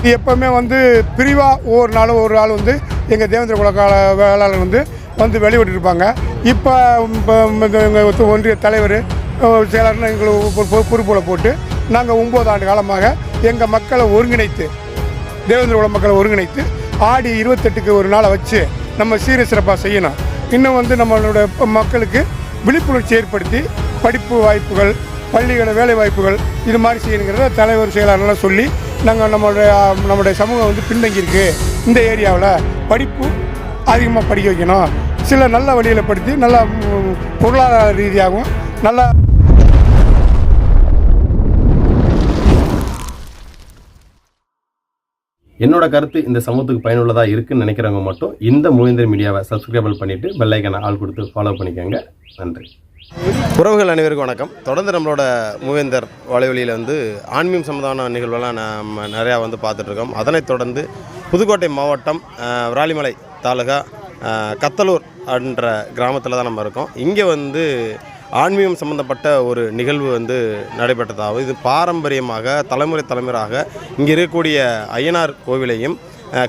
எப்போவுமே வந்து பிரிவாக ஒவ்வொரு நாளும் ஒரு ஆள் வந்து எங்கள் தேவேந்திர குல வேளாளர் வந்து வெளியிட்டு இருப்பாங்க. இப்போ எங்கள் ஒன்றிய தலைவர் செயலாளர்னு எங்களுக்கு பொறுப்பில் போட்டு நாங்கள் 9 ஆண்டு காலமாக எங்கள் மக்களை ஒருங்கிணைத்து தேவேந்திர குல மக்களை ஒருங்கிணைத்து ஆடி 28க்கு ஒரு நாளை வச்சு நம்ம சீர சிறப்பாக செய்யணும். இன்னும் வந்து நம்மளோட மக்களுக்கு விழிப்புணர்ச்சி ஏற்படுத்தி படிப்பு வாய்ப்புகள், பள்ளிகளை வேலை வாய்ப்புகள் இது மாதிரி செய்யணுங்கிறத தலைவர் செயலாளர்லாம் சொல்லி நாங்கள் நம்மளுடைய சமூகம் வந்து பின்தங்கியிருக்கு, இந்த ஏரியாவில் படிப்பு அதிகமாக படிக்க வைக்கணும், சில நல்ல வழியில் படுத்தி நல்லா பொருளாதார ரீதியாகவும் நல்லா. என்னோட கருத்து இந்த சமூகத்துக்கு பயனுள்ளதாக இருக்குன்னு நினைக்கிறவங்க மட்டும் இந்த மூவேந்தர் மீடியாவை சப்ஸ்கிரைபிள் பண்ணிவிட்டு பெல்லைக்கான ஆள் கொடுத்து ஃபாலோ பண்ணிக்கோங்க. நன்றி. உறவுகள் அனைவருக்கும் வணக்கம். தொடர்ந்து நம்மளோட மூவேந்தர் வலைவழியில் வந்து ஆன்மீகம் சம்பந்தமான நிகழ்வெல்லாம் நம்ம நிறையா வந்து பார்த்துட்ருக்கோம். அதனைத் தொடர்ந்து புதுக்கோட்டை மாவட்டம் விராலிமலை தாலுகா கத்தலூர் என்ற கிராமத்தில் தான் நம்ம இருக்கோம். இங்கே வந்து ஆன்மீகம் சம்பந்தப்பட்ட ஒரு நிகழ்வு வந்து நடைபெற்றதாகும். இது பாரம்பரியமாக தலைமுறையாக இங்கே இருக்கக்கூடிய ஐயனார் கோவிலையும்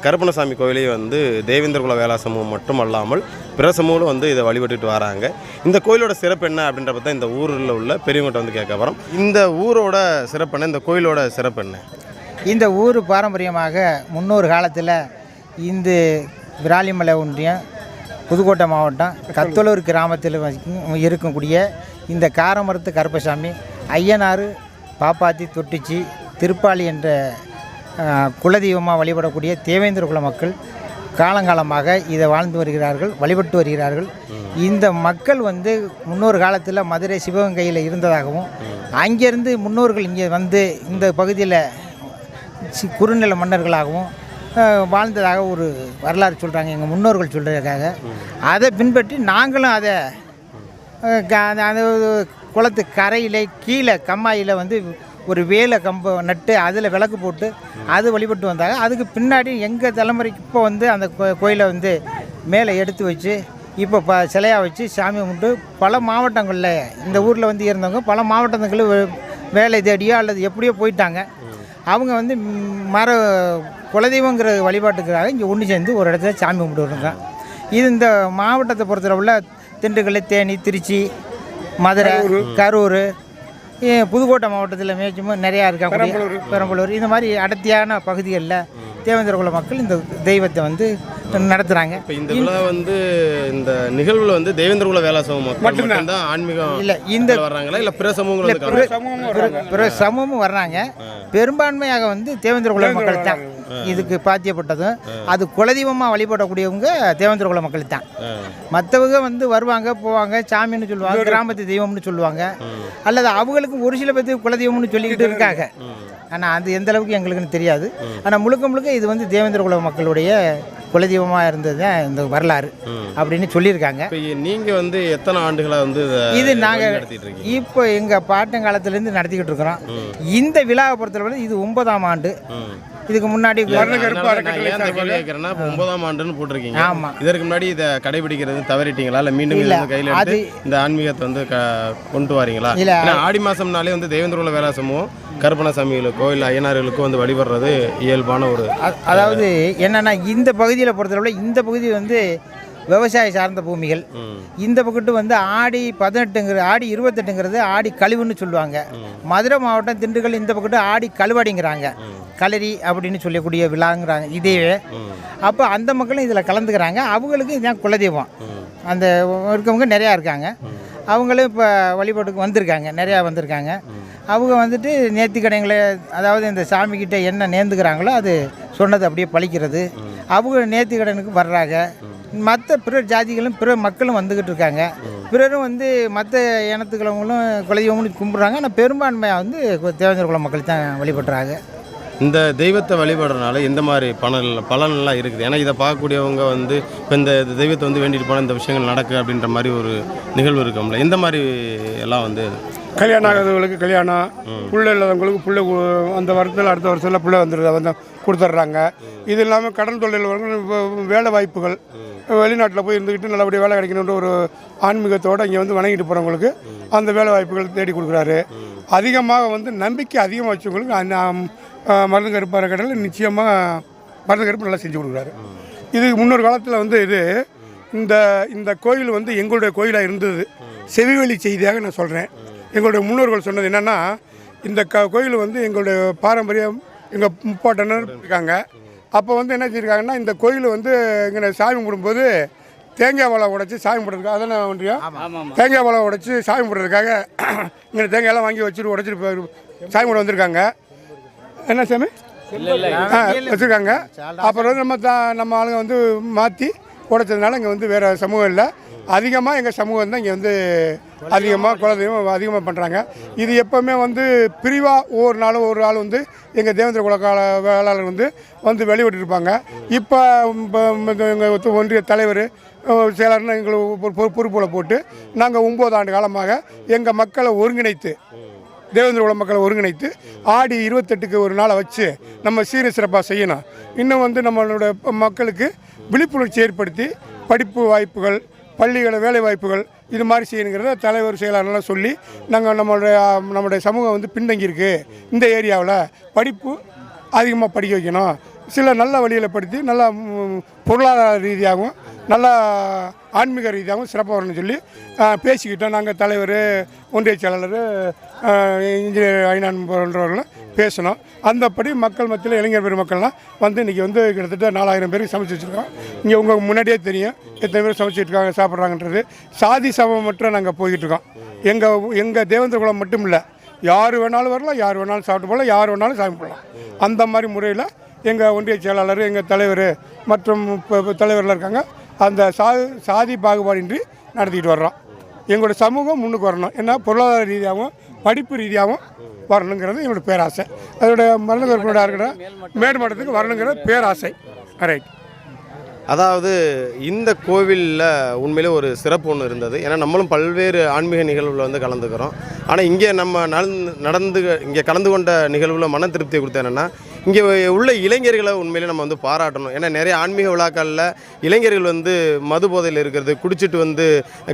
கருப்பணசாமி கோவிலையும் வந்து தேவேந்திர குல வேளா சமூகம் மட்டுமல்லாமல் பிற சமூகம் வந்து இதை வழிபட்டுட்டு வராங்க. இந்த கோயிலோட சிறப்பு என்ன அப்படின்றப்ப தான் இந்த ஊரில் உள்ள பெரியவங்கள்ட்ட வந்து கேட்க போகிறோம். இந்த ஊரோட சிறப்பு என்ன, இந்த கோயிலோட சிறப்பு என்ன? இந்த ஊர் பாரம்பரியமாக முன்னொரு காலத்தில் இந்த விராலிமலை ஒன்றியம் புதுக்கோட்டை மாவட்டம் கத்தலூர் கிராமத்தில் இருக்கக்கூடிய இந்த காரமரத்து கருப்பசாமி, ஐயனார், பாப்பாத்தி, தொட்டிச்சி, திருப்பாளி என்ற குலதெய்வமாக வழிபடக்கூடிய தேவேந்திர குல மக்கள் காலங்காலமாக இதை வாழ்ந்து வருகிறார்கள், வழிபட்டு வருகிறார்கள். இந்த மக்கள் வந்து முன்னொரு காலத்தில் மதுரை சிவகங்கையில் இருந்ததாகவும் அங்கேருந்து முன்னோர்கள் இங்கே வந்து இந்த பகுதியில் குறுநில மன்னர்களாகவும் வாழ்ந்ததாக ஒரு வரலாறு சொல்கிறாங்க எங்கள் முன்னோர்கள் சொல்கிறதுக்காக. அதை பின்பற்றி நாங்களும் அதை அந்த குளத்து கரையில் கீழே கம்மாயில் வந்து ஒரு வேலை கம்பை நட்டு அதில் விளக்கு போட்டு அது வழிபட்டு வந்தாங்க. அதுக்கு பின்னாடி எங்கள் தலைமுறைக்கு இப்போ வந்து அந்த கோயிலை வந்து மேலே எடுத்து வச்சு இப்போ சிலையாக வச்சு சாமி கும்பிட்டு பல மாவட்டங்களில் இந்த ஊரில் வந்து இருந்தவங்க பல மாவட்டங்களில் வேலை தேடியோ அல்லது எப்படியோ போயிட்டாங்க. அவங்க வந்து குலதெய்வங்கிற வழிபாட்டுக்காக இங்கே ஒன்று சேர்ந்து ஒரு இடத்துல சாமி கும்பிட்டு. இது இந்த மாவட்டத்தை பொறுத்தளவுல திண்டுக்கல், தேனி, திருச்சி, மதுரை, கரூர், புதுக்கோட்டை மாவட்டத்தில் மேய்ச்சும் நிறையா இருக்காங்க, பெரம்பலூர், இந்த மாதிரி அடர்த்தியான பகுதிகளில் தேவேந்திர குல மக்கள் இந்த தெய்வத்தை வந்து நடத்துகிறாங்க. இப்போ இந்த விழா வந்து இந்த நிகழ்வில் வந்து தேவேந்திர குல வேளா சமூகம் மட்டும்தான் ஆன்மீகம் இல்லை, இந்த வர்றாங்களா இல்லை பிற சமூகங்கள் பிற சமூகமும் வர்றாங்க. பெரும்பான்மையாக வந்து தேவேந்திர குல மக்கள் தான் இதுக்கு பாத்தியப்பட்டதும். அது குலதெய்வமாக வழிபடக்கூடியவங்க தேவேந்திர குல மக்கள் தான். மற்றவங்க வந்து வருவாங்க போவாங்க, சாமின்னு சொல்லுவாங்க, கிராமத்து தெய்வம்னு சொல்லுவாங்க, அல்லது அவங்களுக்கும் ஒரு சில பேருக்கு குலதெய்வம்னு சொல்லிக்கிட்டு இருக்காங்க. ஆனால் அது எந்த அளவுக்கு எங்களுக்குன்னு தெரியாது. ஆனால் முழுக்க இது வந்து தேவேந்திர குல மக்களுடைய குலதெய்வமாக இருந்தது தான் இந்த வரலாறு அப்படின்னு சொல்லியிருக்காங்க. நீங்கள் வந்து எத்தனை ஆண்டுகளாக வந்து இது நாங்கள் இப்போ எங்கள் பாட்டங்காலத்துலேருந்து நடத்திக்கிட்டு இருக்கிறோம். இந்த விழாவை பொறுத்தவரை இது 9ஆம் ஆண்டு. இதுக்கு முன்னாடி 9ஆம் ஆண்டுன்னு போட்டிருக்கீங்க. ஆமாம். இதற்கு முன்னாடி இதை கடைபிடிக்கிறது தவறிட்டீங்களா இல்லை மீண்டும் கையில் எடுத்து இந்த ஆன்மீகத்தை வந்து கொண்டு வரீங்களா? இல்லை, ஆடி மாதம்னாலே வந்து தேவேந்திர குல வேளா சமூகம் கருப்பணசாமிகளுக்கோ கோயில் ஐயனார்களுக்கோ வந்து வழிபடுறது இயல்பான ஒரு. அதாவது என்னென்னா இந்த பகுதியில் பொறுத்தளவில் இந்த பகுதி வந்து விவசாய சார்ந்த பூமிகள். இந்த பக்கத்து வந்து ஆடி 28ங்கிறது ஆடி கழிவுன்னு சொல்லுவாங்க. மதுரை மாவட்டம் திண்டுக்கல் இந்த பக்கத்து ஆடி கழுவாடிங்கிறாங்க, களரி அப்படின்னு சொல்லக்கூடிய விழாங்கிறாங்க இதேவே. அப்போ அந்த மக்களும் இதில் கலந்துக்கிறாங்க. அவங்களுக்கு இதுதான் குலதெய்வம். அந்த இருக்கவங்க நிறையா இருக்காங்க. அவங்களும் இப்போ வழிபாட்டுக்கு வந்திருக்காங்க, நிறையா வந்திருக்காங்க. அவங்க வந்துட்டு நேர்த்திக்கடைகளை, அதாவது இந்த சாமிக்கிட்ட என்ன நேர்ந்துக்கிறாங்களோ அது சொன்னது அப்படியே பழிக்கிறது. அவங்க நேர்த்திக்கடனுக்கு வர்றாங்க. மற்ற பிற ஜாதிகளும் பிற மக்களும் வந்துக்கிட்டு இருக்காங்க. பிறரும் வந்து மற்ற இனத்துக்களவங்களும் குலதெய்வங்களும் கும்பிட்றாங்க. ஆனால் பெரும்பான்மையாக வந்து தேவேந்திர குல மக்கள் தான் வழிபடுறாங்க. இந்த தெய்வத்தை வழிபடுறதுனால எந்த மாதிரி பலனெல்லாம் இருக்குது? ஏன்னா இதை பார்க்கக்கூடியவங்க வந்து இப்போ இந்த தெய்வத்தை வந்து வேண்டிட்டு போனால் இந்த விஷயங்கள் நடக்கு அப்படின்ற மாதிரி ஒரு நிகழ்வு இருக்கும்ல, எந்த மாதிரி எல்லாம் வந்து கல்யாணம் ஆகாதவங்களுக்கு கல்யாணம், புள்ள இல்லாதவங்களுக்கு புள்ள அந்த வருஷத்தில் அடுத்த வருஷத்தில் புள்ள வந்து கொடுத்துட்றாங்க. இது இல்லாமல் கடன் தொழில் வேலை வாய்ப்புகள், வெளிநாட்டில் போய் இருந்துக்கிட்டு நல்லபடியாக வேலை கிடைக்கணுன்ற ஒரு ஆன்மீகத்தோடு இங்கே வந்து வணங்கிட்டு போகிறவங்களுக்கு அந்த வேலை வாய்ப்புகள் தேடி கொடுக்குறாரு. அதிகமாக வந்து நம்பிக்கை அதிகமாக வச்சவங்களுக்கு மருந்து கருப்பு அறக்கட்டளையில் நிச்சயமாக மருந்து கருப்பு நல்லா செஞ்சு கொடுக்குறாரு. இது முன்னொரு காலத்தில் வந்து இந்த கோயில் வந்து எங்களுடைய கோயிலாக இருந்தது. செவிவழி செய்தியாக நான் சொல்கிறேன். எங்களுடைய முன்னோர்கள் சொன்னது என்னென்னா, இந்த கோயில் வந்து எங்களுடைய பாரம்பரியம், எங்கள் முப்பாட்டனர் இருக்காங்க. அப்போ வந்து என்ன செஞ்சுருக்காங்கன்னா, இந்த கோயில் வந்து இங்கே சாமி கும்பிடும்போது தேங்காய் பழம் உடைச்சி சாமி போடுறதுக்காக அதானே ஒன்றியம், தேங்காய் பழம் உடைச்சி சாமி போடுறதுக்காக இங்கே தேங்காயெல்லாம் வாங்கி வச்சுட்டு உடைச்சிட்டு சாமி போட வந்திருக்காங்க. என்ன சாமி வச்சுருக்காங்க. அப்புறம் வந்து நம்ம ஆளுங்க வந்து மாற்றி உடைச்சதுனால இங்கே வந்து வேறு சமூகம் இல்லை. அதிகமாக எங்கள் சமூகம் தான் இங்கே வந்து அதிகமாக குலதெய்வம் அதிகமாக பண்ணுறாங்க. இது எப்போவுமே வந்து பிரிவாக ஒவ்வொரு நாளும் ஒரு ஆள் வந்து எங்கள் தேவேந்திர குலக்கால வேளாளர் வந்து வெளியிட்டிருப்பாங்க. இப்போ எங்கள் ஒன்றிய தலைவர் செயலர்னு எங்களுக்கு பொறுப்பில் போட்டு நாங்கள் 9 ஆண்டு காலமாக எங்கள் மக்களை ஒருங்கிணைத்து, தேவேந்திர குல மக்களை ஒருங்கிணைத்து ஆடி 28க்கு ஒரு நாளை வச்சு நம்ம சீர சிறப்பாக செய்யணும். இன்னும் வந்து நம்மளோட மக்களுக்கு விழிப்புணர்ச்சி ஏற்படுத்தி படிப்பு வாய்ப்புகள், பள்ளிகளை வேலை வாய்ப்புகள் இது மாதிரி செய்யணுங்கிறத தலைவர் செயலாளர்லாம் சொல்லி நாங்கள் நம்மளுடைய சமூகம் வந்து பின்தங்கியிருக்கு, இந்த ஏரியாவில் படிப்பு அதிகமாக படிக்க வைக்கணும், சில நல்ல வழியில் படுத்தி நல்லா பொருளாதார ரீதியாகவும் நல்லா ஆன்மீக ரீதியாகவும் சிறப்பாக வரணும்னு சொல்லி பேசிக்கிட்டோம். நாங்கள் தலைவர், ஒன்றிய செயலாளர், இன்ஜினியர் ஐநான் போன்றவர்களும் பேசணும். அந்தப்படி மக்கள் மத்தியில் இளைஞர் பெருமக்கள்லாம் வந்து இன்றைக்கி வந்து கிட்டத்தட்ட 4000 பேருக்கு சமைச்சு வச்சுருக்கோம். இங்கே உங்களுக்கு முன்னாடியே தெரியும் எத்தனை பேர் சமைச்சிட்ருக்காங்க, சாப்பிட்றாங்கன்றது. சாதி சமமற்ற நாங்கள் போய்கிட்டுருக்கோம். எங்கள் தேவேந்திர குலம் மட்டும் இல்லை, யார் வேணாலும் வரலாம், யார் வேணாலும் சாப்பிட்டு போகலாம், யார் வேணாலும் சாமி போடலாம். அந்த மாதிரி முறையில் எங்கள் ஒன்றிய செயலாளர், எங்கள் தலைவர் மற்றும் தலைவர்கள் இருக்காங்க. அந்த சாதி பாகுபாடின்றி நடத்திக்கிட்டு வர்றோம். எங்களோட சமூகம் முன்னுக்கு வரணும், ஏன்னா பொருளாதார ரீதியாகவும் படிப்பு ரீதியாகவும் வரணுங்கிறது எங்களோட பேராசை. அதோட மருந்து கருப்பனோட இருக்கிற மேல்மட்டத்துக்கு வரணுங்கிறது பேராசை. ரைட். அதாவது இந்த கோவிலில் உண்மையிலே ஒரு சிறப்பு ஒன்று இருந்தது. ஏன்னா நம்மளும் பல்வேறு ஆன்மீக நிகழ்வில் வந்து கலந்துக்கிறோம். ஆனால் இங்கே நம்ம இங்கே கலந்து கொண்ட நிகழ்வில் மன திருப்தியை கொடுத்தது என்னென்னா, இங்கே உள்ள இளைஞர்களை உண்மையிலே நம்ம வந்து பாராட்டணும். ஏன்னா நிறைய ஆன்மீக விழாக்களில் இளைஞர்கள் வந்து மது போதையில் இருக்கிறது, குடிச்சிட்டு வந்து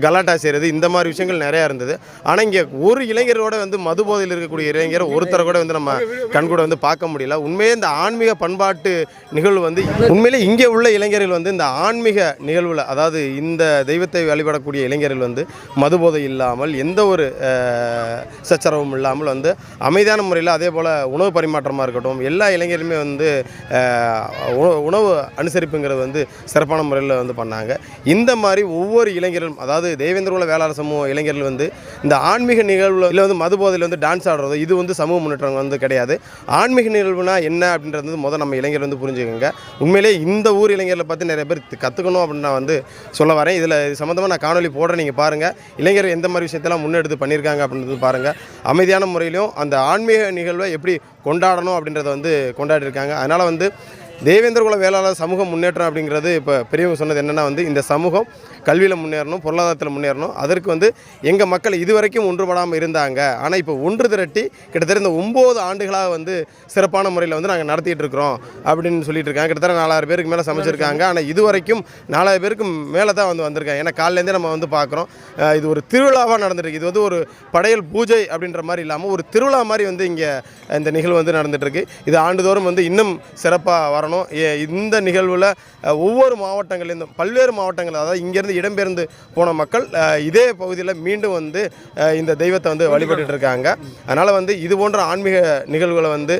கலாட்டா செய்கிறது, இந்த மாதிரி விஷயங்கள் நிறையா இருந்தது. ஆனால் இங்கே ஒரு இளைஞரோட வந்து மது போதையில் இருக்கக்கூடிய இளைஞர் ஒருத்தரை கூட வந்து நம்ம கண்கூட வந்து பார்க்க முடியல. உண்மையே இந்த ஆன்மீக பண்பாட்டு நிகழ்வு வந்து உண்மையிலே இங்கே உள்ள இளைஞர்கள் வந்து இந்த ஆன்மீக நிகழ்வில், அதாவது இந்த தெய்வத்தை வழிபடக்கூடிய இளைஞர்கள் வந்து மது போதை இல்லாமல், எந்த ஒரு சச்சரவும் இல்லாமல் வந்து அமைதியான முறையில், அதே போல் உணவு பரிமாற்றமாக இருக்கட்டும், எல்லா இளைஞருமே வந்து உணவு அனுசரிப்புங்கிறது வந்து சிறப்பான முறையில் வந்து பண்ணாங்க. இந்த மாதிரி ஒவ்வொரு இளைஞர்களும், அதாவது தேவேந்திர குல வேளாளர் சமூக இளைஞர்கள் வந்து இந்த ஆன்மீக நிகழ்வில் வந்து மது போதையில் வந்து டான்ஸ் ஆடுறது, இது வந்து சமூக முன்னேற்றம் வந்து கிடையாது. ஆன்மீக நிகழ்வுனா என்ன அப்படின்றது வந்து முதல் நம்ம இளைஞர் வந்து புரிஞ்சுக்கோங்க. உண்மையிலே இந்த ஊர் இளைஞர்களை பற்றி நிறைய பேர் கற்றுக்கணும் அப்படின்னு நான் வந்து சொல்ல வரேன். இதில் சம்மந்தமாக நான் காணொலி போடுறேன், நீங்கள் பாருங்கள். இளைஞர் எந்த மாதிரி விஷயத்தெல்லாம் முன்னெடுத்து பண்ணியிருக்காங்க அப்படின்றது பாருங்கள். அமைதியான முறையிலும் அந்த ஆன்மீக நிகழ்வை எப்படி கொண்டாடணும் அப்படின்றத வந்து கொண்டாடிருக்காங்க. அதனால் வந்து தேவேந்திர குல வேளாளர் சமூக முன்னேற்றம் அப்படிங்கிறது இப்போ பெரியவங்க சொன்னது என்னென்னா வந்து இந்த சமூகம் கல்வியில் முன்னேறணும், பொருளாதாரத்தில் முன்னேறணும். அதற்கு வந்து எங்கள் மக்கள் இதுவரைக்கும் ஒன்றுபடாமல் இருந்தாங்க. ஆனால் இப்போ ஒன்று திரட்டி கிட்டத்தட்ட இந்த 9 ஆண்டுகளாக வந்து சிறப்பான முறையில் வந்து நாங்கள் நடத்திட்டு இருக்கிறோம் அப்படின்னு சொல்லிட்டு இருக்காங்க. கிட்டத்தட்ட 4000 பேருக்கு மேலே சமைச்சிருக்காங்க. ஆனால் இது வரைக்கும் 4000 பேருக்கு மேலே தான் வந்து வந்திருக்காங்க. ஏன்னா காலையிலேருந்தே நம்ம வந்து பார்க்குறோம், இது ஒரு திருவிழாவாக நடந்துட்டுருக்கு. இது வந்து ஒரு படையல் பூஜை அப்படின்ற மாதிரி இல்லாமல் ஒரு திருவிழா மாதிரி வந்து இங்கே இந்த நிகழ்வு வந்து நடந்துகிட்ருக்கு. இது ஆண்டுதோறும் வந்து இன்னும் சிறப்பாக வரணும். இந்த நிகழ்வில் ஒவ்வொரு மாவட்டங்கள்லேருந்தும், பல்வேறு மாவட்டங்கள், அதாவது இங்கேருந்து இடம்பெயர்ந்து போன மக்கள் இதே பகுதியில் மீண்டும் வந்து இந்த தெய்வத்தை வந்து வழிபட்டு இருக்காங்க. அதனால் வந்து இது போன்ற ஆன்மீக நிகழ்வுகளை வந்து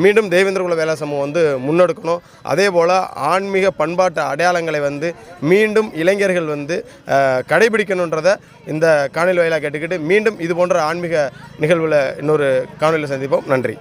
மீண்டும் தேவேந்திர குல வேளாளர் சமூகம் வந்து முன்னெடுக்கணும். அதே போல் ஆன்மீக பண்பாட்டு அடையாளங்களை வந்து மீண்டும் இளைஞர்கள் வந்து கடைபிடிக்கணுன்றதை இந்த காணொலி வாயிலாக கேட்டுக்கிட்டு மீண்டும் இது போன்ற ஆன்மீக நிகழ்வில் இன்னொரு காணொலியில் சந்திப்போம். நன்றி.